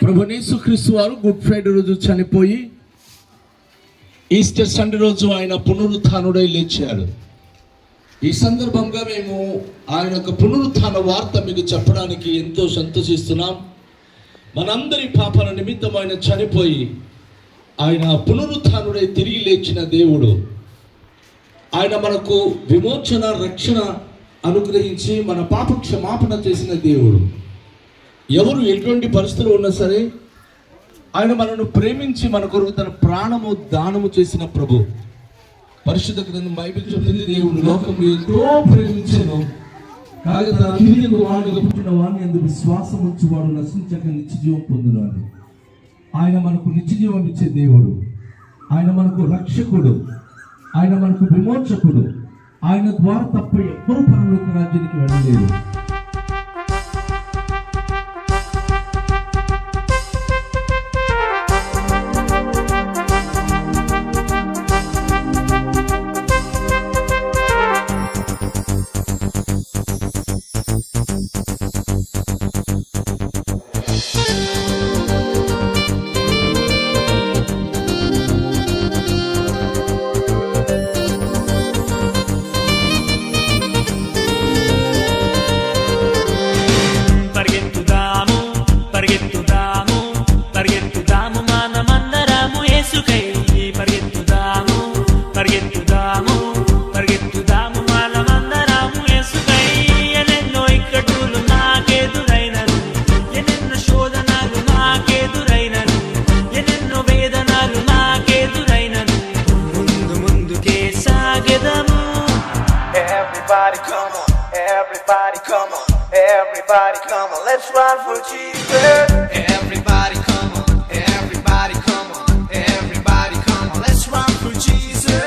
ప్రభువైన యేసుక్రీస్తు వారు గుడ్ ఫ్రైడే రోజు చనిపోయి ఈస్టర్ సండే రోజు ఆయన పునరుత్థానుడై లేచాడు. ఈ సందర్భంగా మేము ఆయన యొక్క పునరుత్థాన వార్త మీకు చెప్పడానికి ఎంతో సంతోషిస్తున్నాం. మనందరి పాపాల నిమిత్తం ఆయన చనిపోయి ఆయన పునరుత్థానుడై తిరిగి లేచిన దేవుడు. ఆయన మనకు విమోచన రక్షణ అనుగ్రహించి మన పాప క్షమాపణ చేసిన దేవుడు. ఎవరు ఎటువంటి పరిస్థితులు ఉన్నా సరే ఆయన మనను ప్రేమించి మన కొరకు తన ప్రాణము దానము చేసిన ప్రభు. పరిశుద్ధ గ్రంథం బైబిల్ చెప్తుంది, దేవుడు లోకము ఎంతో ప్రేమించెను కాగా తన అద్వితీయ కుమారునిగా పుట్టిన వారిని యందు విశ్వాసం ఉంచువాడు నశించక నిత్యజీవం పొందును అని. ఆయన మనకు నిత్యజీవం ఇచ్చే దేవుడు. ఆయన మనకు రక్షకుడు. ఆయన మనకు విమోచకుడు. ఆయన ద్వారా తప్ప ఎవ్వరూ పరలోక రాజ్యానికి వెళ్ళలేరు. Everybody come on, everybody come on, let's run for Jesus. Everybody come on, everybody come on, everybody come on, let's run for Jesus.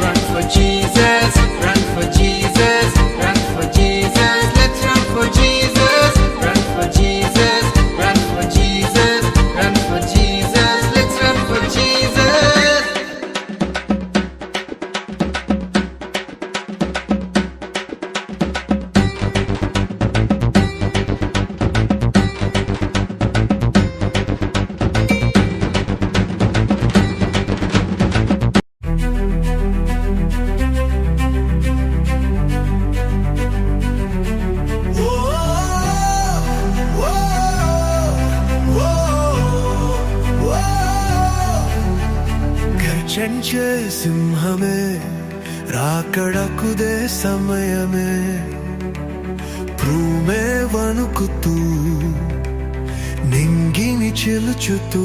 Run for Jesus, run for Jesus, run for Jesus, let's run for Jesus, run for Jesus, run for Jesus, run for Jesus, let's run for Jesus. చంచే సింహమే రాకడకుదే సమయమే భూమే వణుకుతూ నింగిని చెలుచుతూ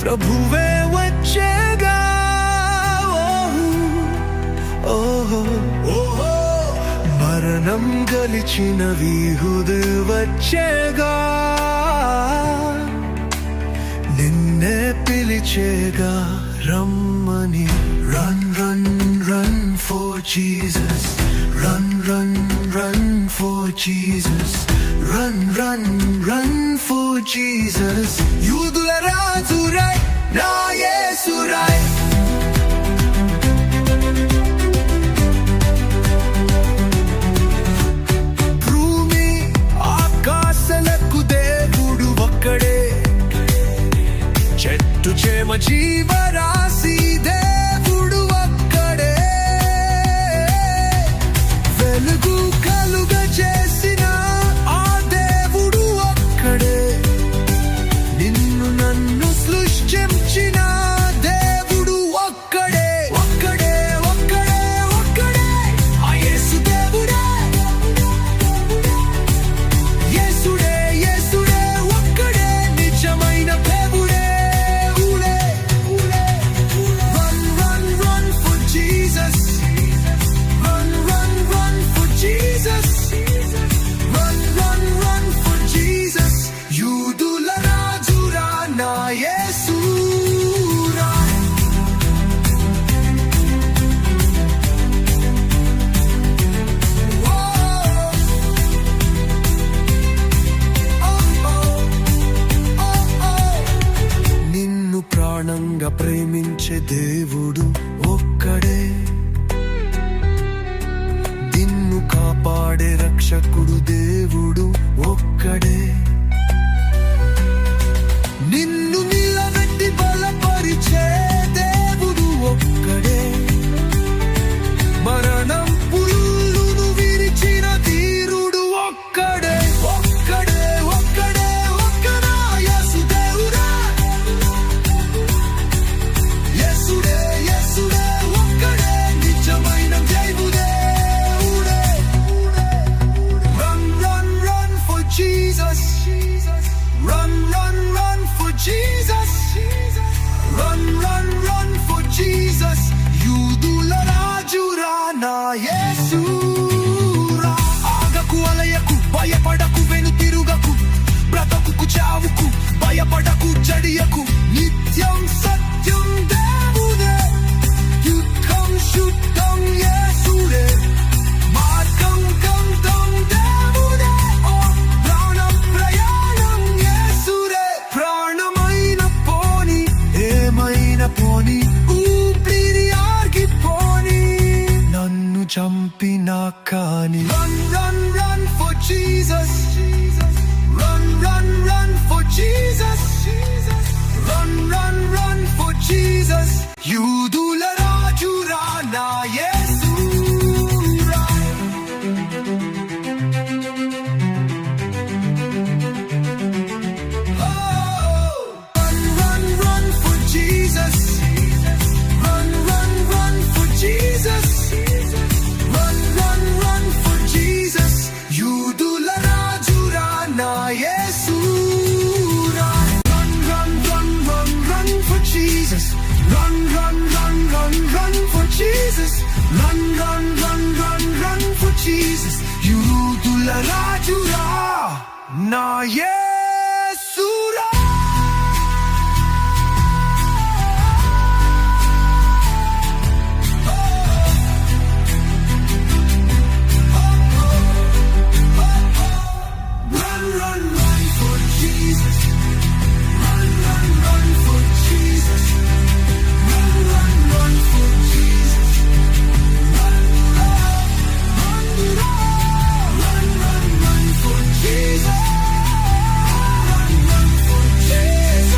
ప్రభువే వచ్చేగా. ఓహో ఓహో మరణం గలిచిన వీహుడు వచ్చేగా. నిన్నే పిలిచేగా రమ్మని. Run, run, run for Jesus. Run, run, run for Jesus. Run, run, run for Jesus. యూదుల రాజురై నా యేసురై. భూమి ఆకాశాలకు దేవుడు ఒక్కడే. చెట్టు చేమ జీవరాశి దేవుడు ఒక్కడే. వెలుగు కలుగ చేసిన ఆ దేవుడు ఒక్కడే. నిన్ను నన్ను సృష్టించిన దేవుడు ఒక్కడే. రక్షించే దేవుడు ఒక్కడే, నిన్ను కాపాడే రక్షకుడు దేవుడు ఒక్కడే, నిన్ను నిలబెట్టి బలపరిచే దేవుడు ఒక్కడే, మరణం పుల్లును విరిచిన ధీరుడు ఒక్కడే, ఒక్కడే ఒక్కడే ఒక్కడా యేసుదేవుడా, యేసుడే యేసుడే ఒక్కడే నిజమైన దేవుడే. Run run run for Jesus, run run run for Jesus, run run run for Jesus, యూదుల రాజురా నా యేసురా. ఆగకు అలయకు భయపడకు వెనుతిరుగకు, బ్రతకుకు చావుకు భయపడకు జడియకు, నిత్యం సత్యం దేవుడే, యుద్ధం శుద్ధం యేసుడే, మార్గం గంధం దేవుడే, ఓ ప్రాణం ప్రయాణం యేసుడే. ప్రాణమైన పోని ఏమైనా పోని, ఊపిరి ఆగిపోని, నన్ను చంపినా కాని run run run for Jesus, run run run for Jesus, run run run for Jesus, యూదుల రాజురా నా యేసురా. Run run run for Jesus, run run run for Jesus, run run run for Jesus, యూదుల రాజురా నా యేసురా. Run run run run run for Jesus, run run run run run for Jesus, run run run run run for Jesus, యూదుల రాజురా నా యేసురా. Run, run, run for Jesus. Run, run, run for Jesus. Run, run, run for Jesus. Run, run, run, run, run, run for Jesus. Run, run for Jesus.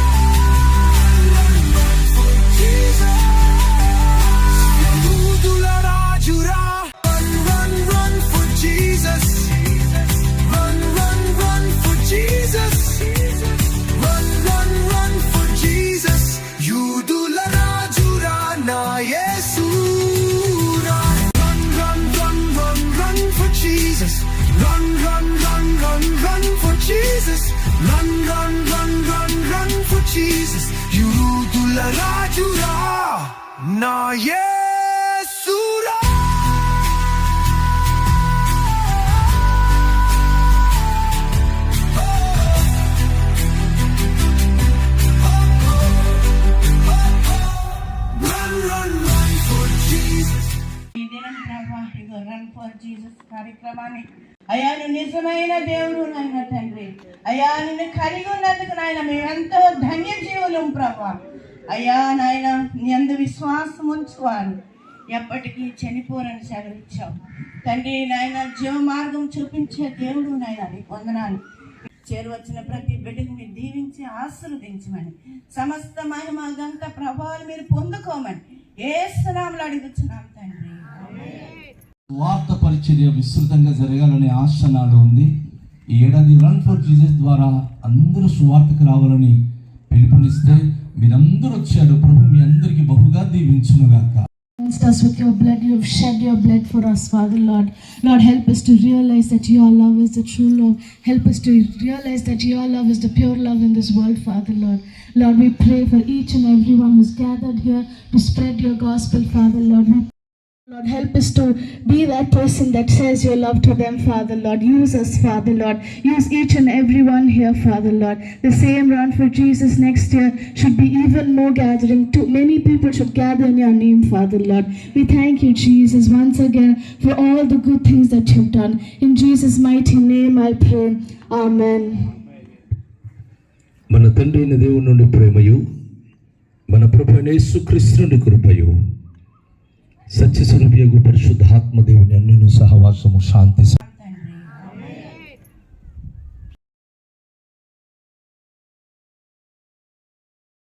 Run, run for Jesus. యూదుల Rajura. Run, run, run for Jesus. Run, run, run for Jesus. Run, run, run for Jesus, యూదుల రాజురా నా యేసురా. Run, run, run, run, run for Jesus. Run, run, run, run, run for Jesus. Run, run, run, run, run for Jesus, యూదుల రాజురా నా యేసురా. Run, run, run for Jesus. ఈ దినం ప్రభా ఇగో run for Jesus కార్యక్రమాన్ని అయ్యా నువ్వు నిజమైన దేవుడు నాయన తండ్రి, అయ్యా నిన్ను కలిగి ఉన్నందుకు నాయన మేమెంతో ధన్య జీవులం ప్రభా. అయ్యా నాయన నీ అందు విశ్వాసం ఉంచుకోవాలి, ఎప్పటికీ చనిపోరని సెలవిచ్చావు తండ్రి. నాయన జీవ మార్గం చూపించే దేవుడు నాయన నీకు వందనాలు. చేరువచ్చిన ప్రతి బిడ్డకు మీరు దీవించి ఆశీర్వదించమని, సమస్త మహిమ గంత ప్రభావాలు మీరు పొందుకోమని యేసు నామములో అడుగుతున్నాం తండ్రి. వార్త పరిచర్య విస్తృతంగా జరగాలనే ఆశ నాలో ఉంది. ఈ ఏడాది రన్ ఫర్ జీసస్ ద్వారా అందరూ సువార్తకు రావాలని పిలుపునిస్తే మీరందరూ వచ్చారు. ప్రభు మీ అందరికీ బహుగా దీవించునుగాక. Cleansed us with your blood, you have shed your blood for us, Father Lord. Lord, help us to realize that your love is the true love. Help us to realize that your love is the pure love in this world, Father Lord. Lord, we pray for each and everyone who's gathered here to spread your gospel, Father Lord. Lord, help us to be that person that says your love to them, Father Lord. Use us, Father Lord. Use each and everyone here, Father Lord. The same Run for Jesus next year should be even more gathering. Too many people should gather in your name, Father Lord. We thank you, Jesus, once again for all the good things that you've done. In Jesus' mighty name I pray. Amen. మన తండ్రి అయిన దేవుని నుండి ప్రేమయు, మన ప్రభు అయిన యేసుక్రీస్తుని కృపయు సత్యస్వరూపియగు పరిశుద్ధాత్మ దేవుని అన్యోన్య సహవాసము శాంతి